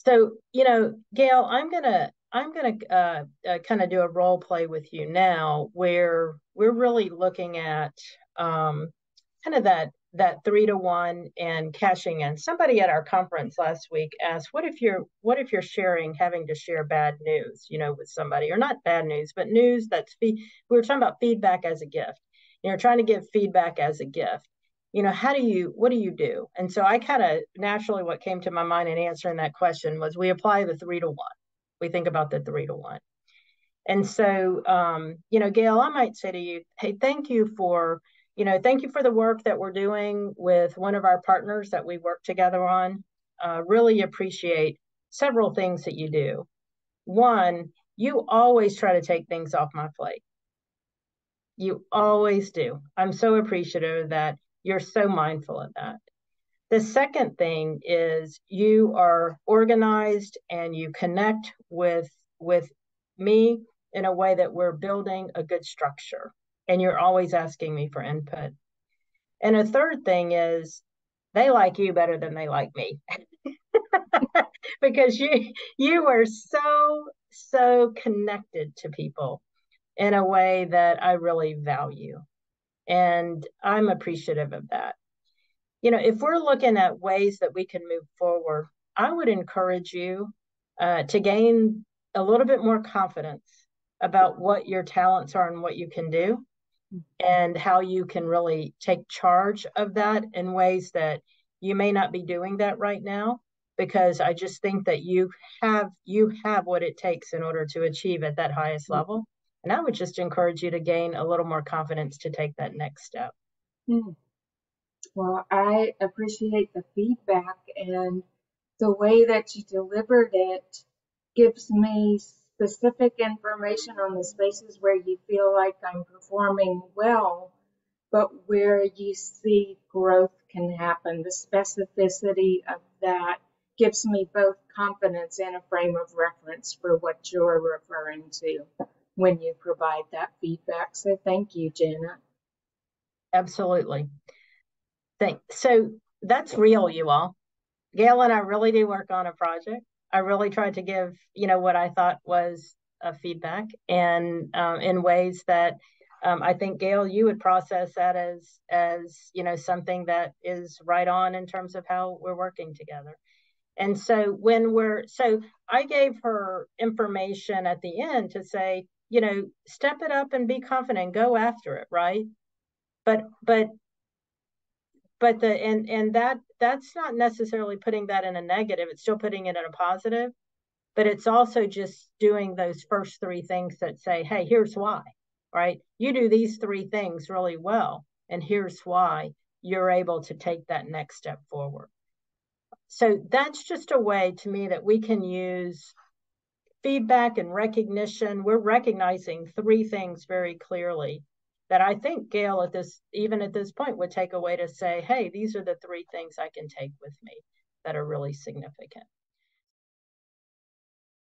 So, Gail, I'm gonna kind of do a role play with you now, where we're really looking at kind of that 3 to 1 and cashing in. Somebody at our conference last week asked, "What if you're having to share bad news, with somebody, or not bad news, but news we were talking about feedback as a gift. Trying to give feedback as a gift. What do you do?" And so I kind of naturally, what came to my mind in answering that question was, we apply the 3 to 1. We think about the 3 to 1. And so, Gail, I might say to you, hey, thank you for the work that we're doing with one of our partners that we work together on. Really appreciate several things that you do. One, you always try to take things off my plate. You always do. I'm so appreciative that you're so mindful of that. The second thing is, you are organized and you connect with me in a way that we're building a good structure, and you're always asking me for input. And a third thing is, they like you better than they like me. Because you are so connected to people in a way that I really value, and I'm appreciative of that. If we're looking at ways that we can move forward, I would encourage you to gain a little bit more confidence about what your talents are and what you can do, and how you can really take charge of that in ways that you may not be doing that right now, because I just think that you have what it takes in order to achieve at that highest level. And I would just encourage you to gain a little more confidence to take that next step. Hmm. Well, I appreciate the feedback, and the way that you delivered it gives me specific information on the spaces where you feel like I'm performing well, but where you see growth can happen. The specificity of that gives me both confidence and a frame of reference for what you're referring to when you provide that feedback. So thank you, Janet. Absolutely. So that's real, you all. Gail and I really do work on a project. I really tried to give, what I thought was a feedback, and in ways that I think, Gail, you would process that as something that is right on in terms of how we're working together. And so so I gave her information at the end to say, step it up and be confident, go after it, right? But but but the and that's not necessarily putting that in a negative. It's still putting it in a positive, but it's also just doing those first 3 things that say, hey, here's why. Right? You do these 3 things really well, and here's why you're able to take that next step forward. So that's just a way, to me, that we can use feedback and recognition. We're recognizing 3 things very clearly that I think Gail, even at this point, would take away to say, hey, these are the 3 things I can take with me that are really significant.